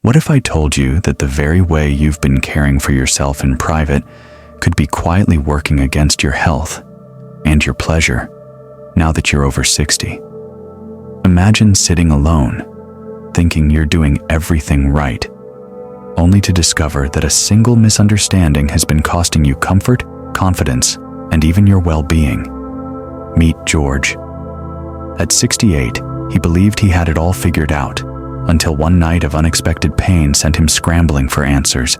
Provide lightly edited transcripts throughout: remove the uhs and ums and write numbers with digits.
What if I told you that the very way you've been caring for yourself in private could be quietly working against your health and your pleasure now that you're over 60? Imagine sitting alone, thinking you're doing everything right, only to discover that a single misunderstanding has been costing you comfort, confidence, and even your well-being. Meet George. At 68, he believed he had it all figured out, until one night of unexpected pain sent him scrambling for answers.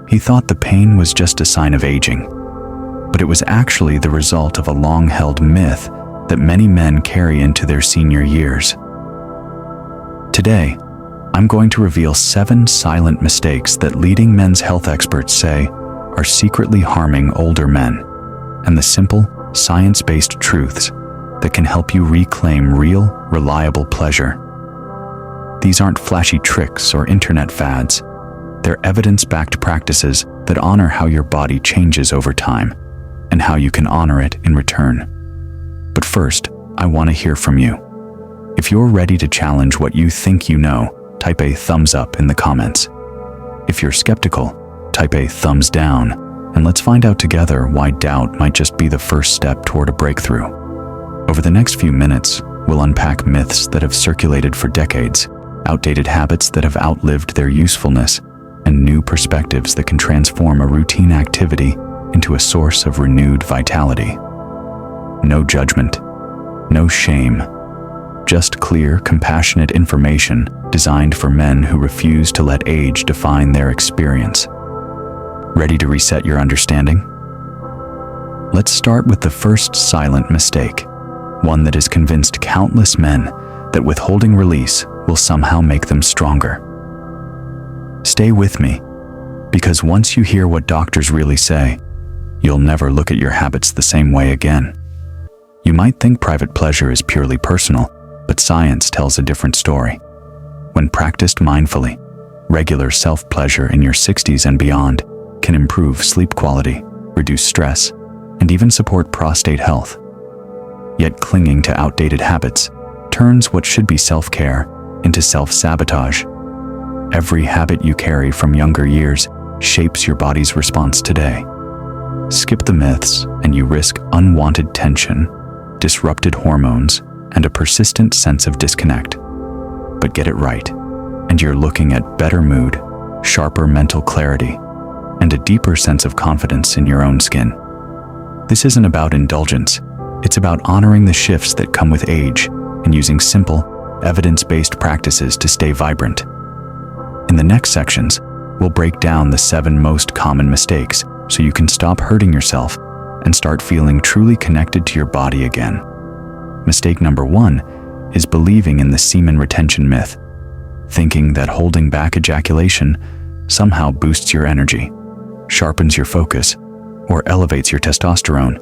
He thought the pain was just a sign of aging, but it was actually the result of a long-held myth that many men carry into their senior years. Today, I'm going to reveal 7 silent mistakes that leading men's health experts say are secretly harming older men, and the simple, science-based truths that can help you reclaim real, reliable pleasure. These aren't flashy tricks or internet fads. They're evidence-backed practices that honor how your body changes over time and how you can honor it in return. But first, I want to hear from you. If you're ready to challenge what you think you know, type a thumbs up in the comments. If you're skeptical, type a thumbs down, and let's find out together why doubt might just be the first step toward a breakthrough. Over the next few minutes, we'll unpack myths that have circulated for decades, outdated habits that have outlived their usefulness, and new perspectives that can transform a routine activity into a source of renewed vitality. No judgment, no shame, just clear, compassionate information designed for men who refuse to let age define their experience. Ready to reset your understanding? Let's start with the first silent mistake, one that has convinced countless men that withholding release will somehow make them stronger. Stay with me, because once you hear what doctors really say, you'll never look at your habits the same way again. You might think private pleasure is purely personal, but science tells a different story. When practiced mindfully, regular self-pleasure in your 60s and beyond can improve sleep quality, reduce stress, and even support prostate health. Yet clinging to outdated habits turns what should be self-care into self-sabotage. Every habit you carry from younger years shapes your body's response today. Skip the myths and you risk unwanted tension, disrupted hormones, and a persistent sense of disconnect. But get it right, and you're looking at better mood, sharper mental clarity, and a deeper sense of confidence in your own skin. This isn't about indulgence. It's about honoring the shifts that come with age and using simple, evidence-based practices to stay vibrant. In the next sections, we'll break down the 7 most common mistakes so you can stop hurting yourself and start feeling truly connected to your body again. Mistake number 1 is believing in the semen retention myth, thinking that holding back ejaculation somehow boosts your energy, sharpens your focus, or elevates your testosterone.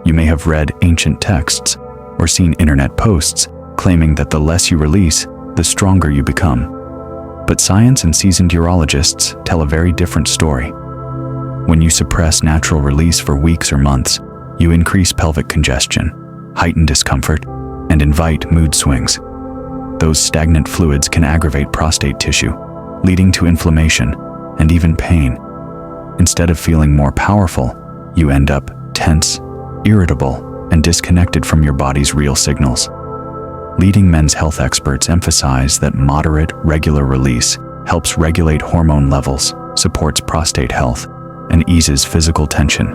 You may have read ancient texts or seen internet posts claiming that the less you release, the stronger you become. But science and seasoned urologists tell a very different story. When you suppress natural release for weeks or months, you increase pelvic congestion, heighten discomfort, and invite mood swings. Those stagnant fluids can aggravate prostate tissue, leading to inflammation and even pain. Instead of feeling more powerful, you end up tense, irritable, and disconnected from your body's real signals. Leading men's health experts emphasize that moderate, regular release helps regulate hormone levels, supports prostate health, and eases physical tension.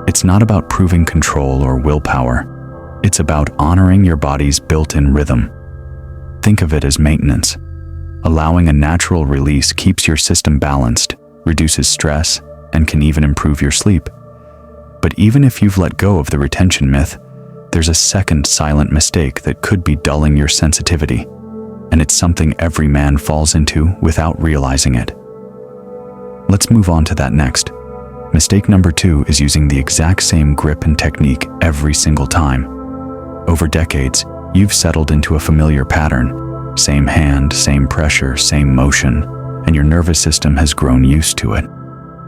It's not about proving control or willpower. It's about honoring your body's built-in rhythm. Think of it as maintenance. Allowing a natural release keeps your system balanced, reduces stress, and can even improve your sleep. But even if you've let go of the retention myth, there's a second silent mistake that could be dulling your sensitivity, and it's something every man falls into without realizing it. Let's move on to that next. Mistake number 2 is using the exact same grip and technique every single time. Over decades, you've settled into a familiar pattern. Same hand, same pressure, same motion, and your nervous system has grown used to it.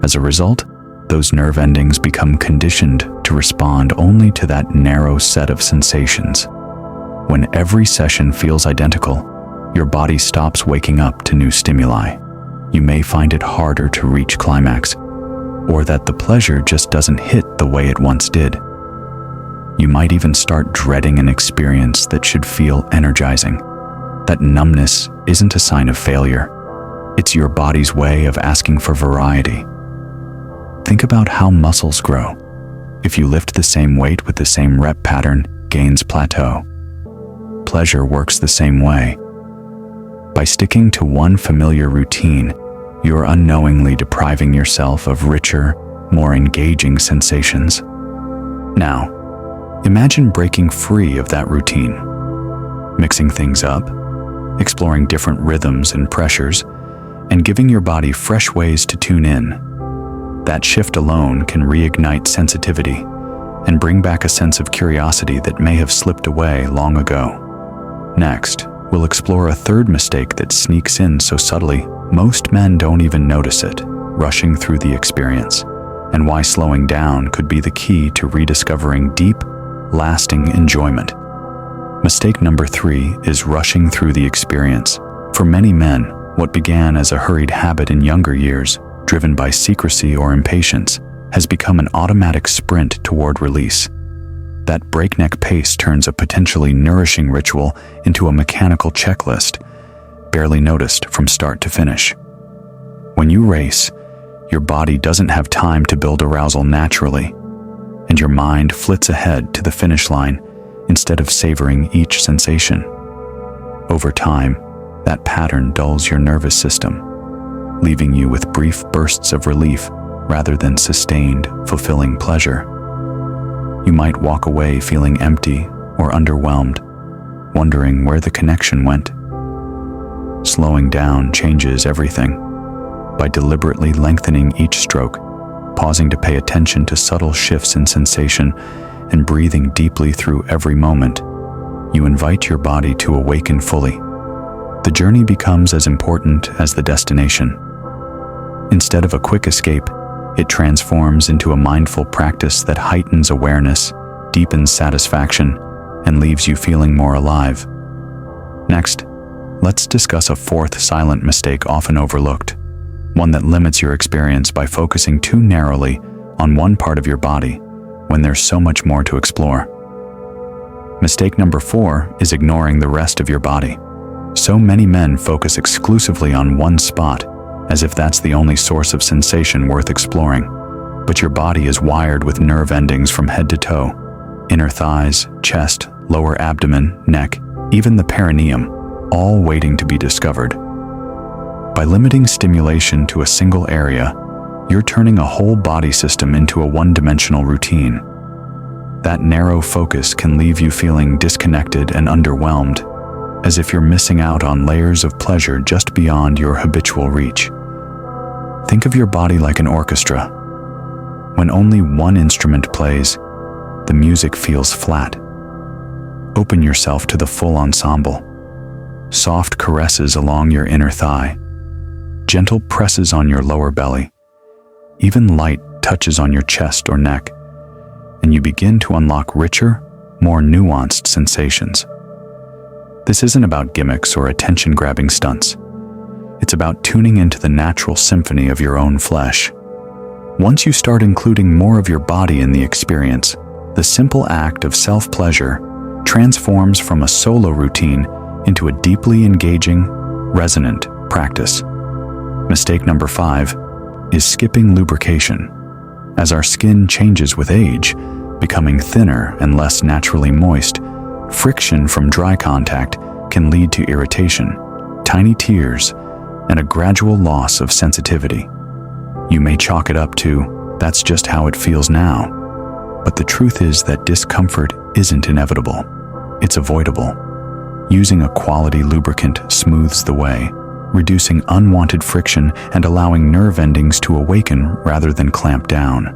As a result, those nerve endings become conditioned to respond only to that narrow set of sensations. When every session feels identical, your body stops waking up to new stimuli. You may find it harder to reach climax, or that the pleasure just doesn't hit the way it once did. You might even start dreading an experience that should feel energizing. That numbness isn't a sign of failure. It's your body's way of asking for variety. Think about how muscles grow. If you lift the same weight with the same rep pattern, gains plateau. Pleasure works the same way. By sticking to one familiar routine, you're unknowingly depriving yourself of richer, more engaging sensations. Now, imagine breaking free of that routine, mixing things up, exploring different rhythms and pressures, and giving your body fresh ways to tune in. That shift alone can reignite sensitivity and bring back a sense of curiosity that may have slipped away long ago. Next, we'll explore a third mistake that sneaks in so subtly most men don't even notice it: rushing through the experience, and why slowing down could be the key to rediscovering deep, lasting enjoyment. Mistake number 3 is rushing through the experience. For many men, what began as a hurried habit in younger years, driven by secrecy or impatience, has become an automatic sprint toward release. That breakneck pace turns a potentially nourishing ritual into a mechanical checklist, barely noticed from start to finish. When you race, your body doesn't have time to build arousal naturally, and your mind flits ahead to the finish line instead of savoring each sensation. Over time, that pattern dulls your nervous system, leaving you with brief bursts of relief rather than sustained, fulfilling pleasure. You might walk away feeling empty or underwhelmed, wondering where the connection went. Slowing down changes everything. By deliberately lengthening each stroke, pausing to pay attention to subtle shifts in sensation, and breathing deeply through every moment, you invite your body to awaken fully. The journey becomes as important as the destination. Instead of a quick escape, it transforms into a mindful practice that heightens awareness, deepens satisfaction, and leaves you feeling more alive. Next, let's discuss a fourth silent mistake often overlooked, one that limits your experience by focusing too narrowly on one part of your body when there's so much more to explore. Mistake number 4 is ignoring the rest of your body. So many men focus exclusively on one spot, as if that's the only source of sensation worth exploring. But your body is wired with nerve endings from head to toe: inner thighs, chest, lower abdomen, neck, even the perineum, all waiting to be discovered. By limiting stimulation to a single area, you're turning a whole body system into a one-dimensional routine. That narrow focus can leave you feeling disconnected and underwhelmed, as if you're missing out on layers of pleasure just beyond your habitual reach. Think of your body like an orchestra. When only one instrument plays, the music feels flat. Open yourself to the full ensemble. Soft caresses along your inner thigh, gentle presses on your lower belly, even light touches on your chest or neck, and you begin to unlock richer, more nuanced sensations. This isn't about gimmicks or attention-grabbing stunts. It's about tuning into the natural symphony of your own flesh. Once you start including more of your body in the experience, the simple act of self-pleasure transforms from a solo routine into a deeply engaging, resonant practice. Mistake number 5 is skipping lubrication. As our skin changes with age, becoming thinner and less naturally moist, friction from dry contact can lead to irritation, tiny tears, and a gradual loss of sensitivity. You may chalk it up to, "That's just how it feels now." But the truth is that discomfort isn't inevitable. It's avoidable. Using a quality lubricant smooths the way, reducing unwanted friction and allowing nerve endings to awaken rather than clamp down.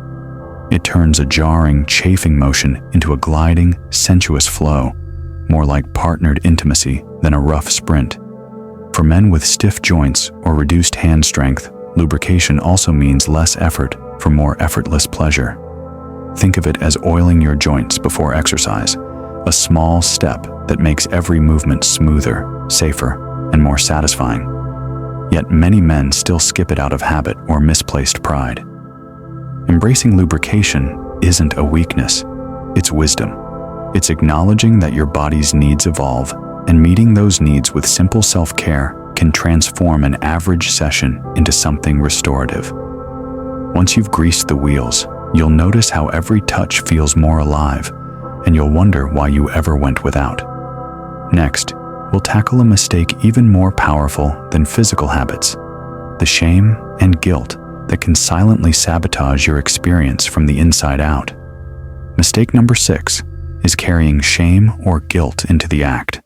It turns a jarring, chafing motion into a gliding, sensuous flow, more like partnered intimacy than a rough sprint. For men with stiff joints or reduced hand strength, lubrication also means less effort for more effortless pleasure. Think of it as oiling your joints before exercise, a small step that makes every movement smoother, safer, and more satisfying. Yet many men still skip it out of habit or misplaced pride. Embracing lubrication isn't a weakness, it's wisdom. It's acknowledging that your body's needs evolve, and meeting those needs with simple self-care can transform an average session into something restorative. Once you've greased the wheels, you'll notice how every touch feels more alive, and you'll wonder why you ever went without. Next, we'll tackle a mistake even more powerful than physical habits: the shame and guilt that can silently sabotage your experience from the inside out. Mistake number 6 is carrying shame or guilt into the act.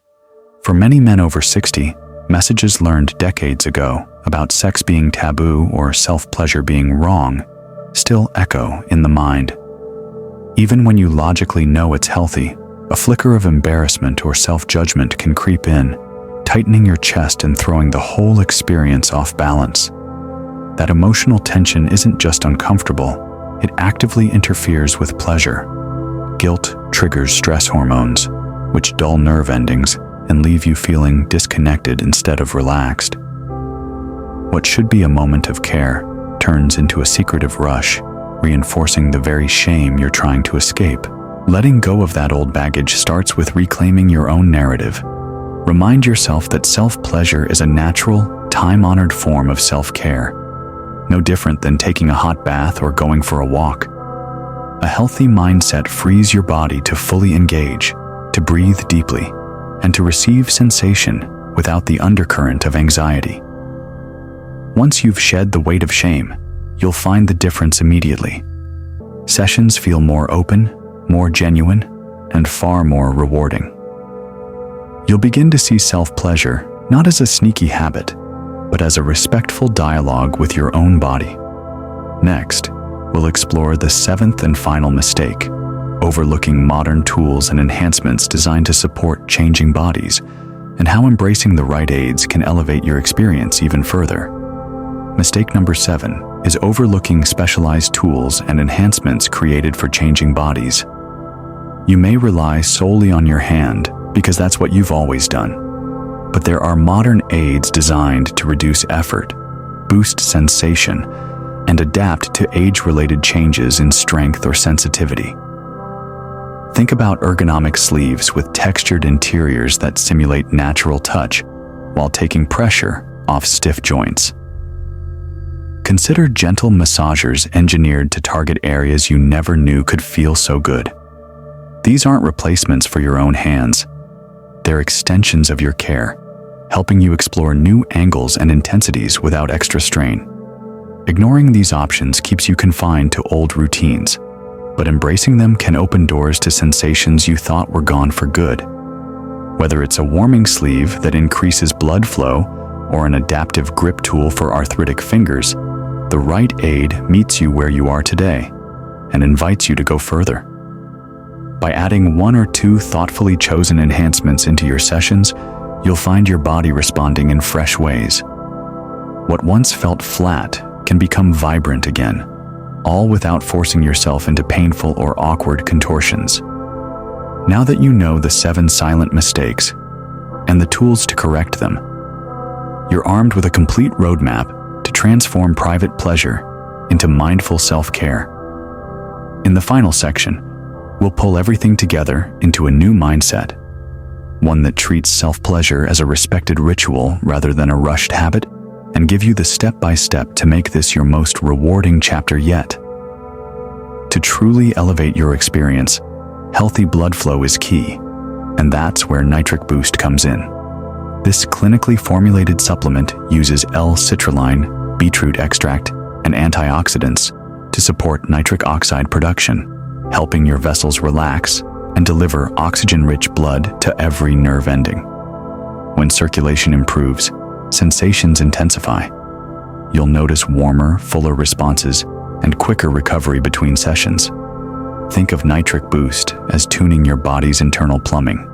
For many men over 60, messages learned decades ago about sex being taboo or self-pleasure being wrong still echo in the mind. Even when you logically know it's healthy, a flicker of embarrassment or self-judgment can creep in, tightening your chest and throwing the whole experience off balance. That emotional tension isn't just uncomfortable, it actively interferes with pleasure. Guilt triggers stress hormones, which dull nerve endings and leave you feeling disconnected instead of relaxed. What should be a moment of care turns into a secretive rush, reinforcing the very shame you're trying to escape. Letting go of that old baggage starts with reclaiming your own narrative. Remind yourself that self-pleasure is a natural, time-honored form of self-care, no different than taking a hot bath or going for a walk. A healthy mindset frees your body to fully engage, to breathe deeply, and to receive sensation without the undercurrent of anxiety. Once you've shed the weight of shame, you'll find the difference immediately. Sessions feel more open, more genuine, and far more rewarding. You'll begin to see self-pleasure not as a sneaky habit, but as a respectful dialogue with your own body. Next, we'll explore the 7th and final mistake: overlooking modern tools and enhancements designed to support changing bodies, and how embracing the right aids can elevate your experience even further. Mistake number 7 is overlooking specialized tools and enhancements created for changing bodies. You may rely solely on your hand because that's what you've always done. But there are modern aids designed to reduce effort, boost sensation, and adapt to age-related changes in strength or sensitivity. Think about ergonomic sleeves with textured interiors that simulate natural touch while taking pressure off stiff joints. Consider gentle massagers engineered to target areas you never knew could feel so good. These aren't replacements for your own hands. They're extensions of your care, helping you explore new angles and intensities without extra strain. Ignoring these options keeps you confined to old routines, but embracing them can open doors to sensations you thought were gone for good. Whether it's a warming sleeve that increases blood flow or an adaptive grip tool for arthritic fingers, the right aid meets you where you are today and invites you to go further. By adding 1 or 2 thoughtfully chosen enhancements into your sessions, you'll find your body responding in fresh ways. What once felt flat can become vibrant again, all without forcing yourself into painful or awkward contortions. Now that you know the 7 silent mistakes and the tools to correct them, you're armed with a complete roadmap to transform private pleasure into mindful self-care. In the final section, we'll pull everything together into a new mindset, one that treats self-pleasure as a respected ritual rather than a rushed habit, and give you the step-by-step to make this your most rewarding chapter yet. To truly elevate your experience, healthy blood flow is key, and that's where Nitric Boost comes in. This clinically formulated supplement uses L-citrulline, beetroot extract, and antioxidants to support nitric oxide production, helping your vessels relax and deliver oxygen-rich blood to every nerve ending. When circulation improves, sensations intensify. You'll notice warmer, fuller responses and quicker recovery between sessions. Think of Nitric Boost as tuning your body's internal plumbing,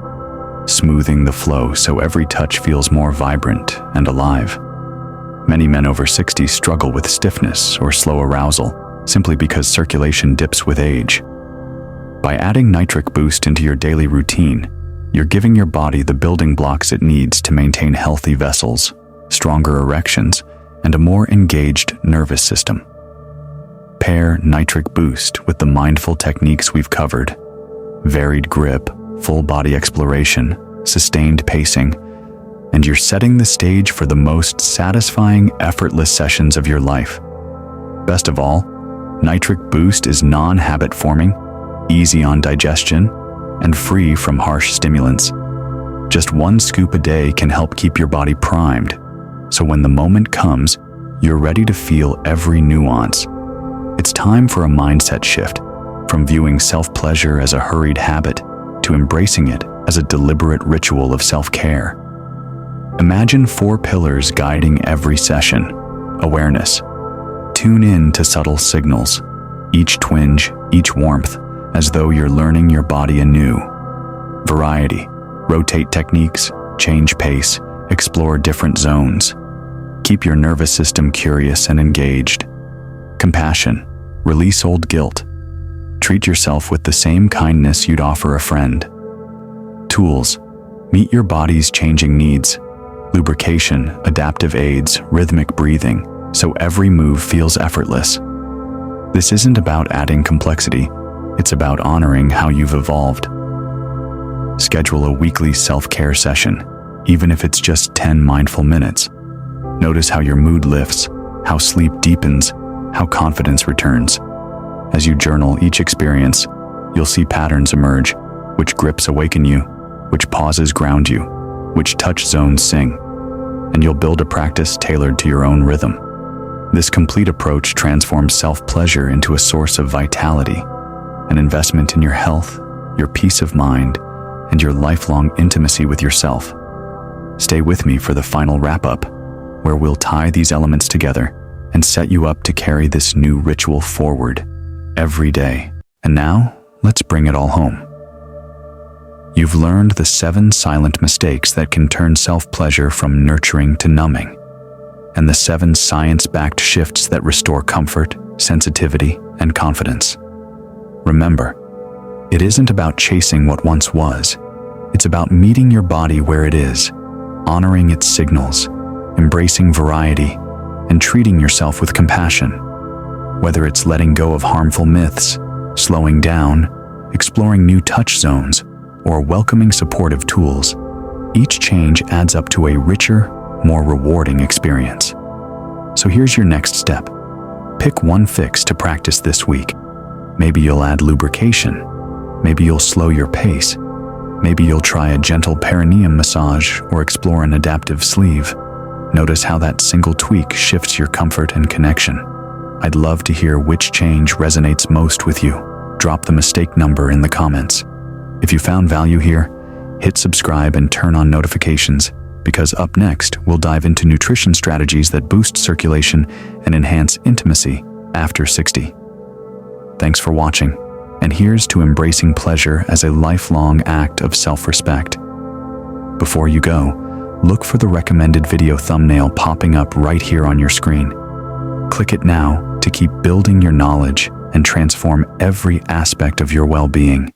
smoothing the flow so every touch feels more vibrant and alive. Many men over 60 struggle with stiffness or slow arousal simply because circulation dips with age. By adding Nitric Boost into your daily routine, you're giving your body the building blocks it needs to maintain healthy vessels, stronger erections, and a more engaged nervous system. Pair Nitric Boost with the mindful techniques we've covered: varied grip, full body exploration, sustained pacing, and you're setting the stage for the most satisfying, effortless sessions of your life. Best of all, Nitric Boost is non-habit forming, easy on digestion, and free from harsh stimulants. Just one scoop a day can help keep your body primed, so when the moment comes, you're ready to feel every nuance. It's time for a mindset shift, from viewing self-pleasure as a hurried habit to embracing it as a deliberate ritual of self-care. Imagine 4 pillars guiding every session. Awareness. Tune in to subtle signals, each twinge, each warmth, as though you're learning your body anew. Variety. Rotate techniques, change pace, explore different zones. Keep your nervous system curious and engaged. Compassion. Release old guilt. Treat yourself with the same kindness you'd offer a friend. Tools. Meet your body's changing needs. Lubrication, adaptive aids, rhythmic breathing, so every move feels effortless. This isn't about adding complexity, it's about honoring how you've evolved. Schedule a weekly self-care session, even if it's just 10 mindful minutes. Notice how your mood lifts, how sleep deepens, how confidence returns. As you journal each experience, you'll see patterns emerge: which grips awaken you, which pauses ground you, which touch zones sing, and you'll build a practice tailored to your own rhythm. This complete approach transforms self-pleasure into a source of vitality, an investment in your health, your peace of mind, and your lifelong intimacy with yourself. Stay with me for the final wrap-up, where we'll tie these elements together and set you up to carry this new ritual forward every day. And now, let's bring it all home. You've learned the 7 silent mistakes that can turn self-pleasure from nurturing to numbing, and the 7 science-backed shifts that restore comfort, sensitivity, and confidence. Remember, it isn't about chasing what once was. It's about meeting your body where it is, honoring its signals, embracing variety, and treating yourself with compassion. Whether it's letting go of harmful myths, slowing down, exploring new touch zones, or welcoming supportive tools, each change adds up to a richer, more rewarding experience. So here's your next step. Pick one fix to practice this week. Maybe you'll add lubrication. Maybe you'll slow your pace. Maybe you'll try a gentle perineum massage or explore an adaptive sleeve. Notice how that single tweak shifts your comfort and connection. I'd love to hear which change resonates most with you. Drop the mistake number in the comments. If you found value here, hit subscribe and turn on notifications, because up next, we'll dive into nutrition strategies that boost circulation and enhance intimacy after 60. Thanks for watching, and here's to embracing pleasure as a lifelong act of self-respect. Before you go, look for the recommended video thumbnail popping up right here on your screen. Click it now to keep building your knowledge and transform every aspect of your well-being.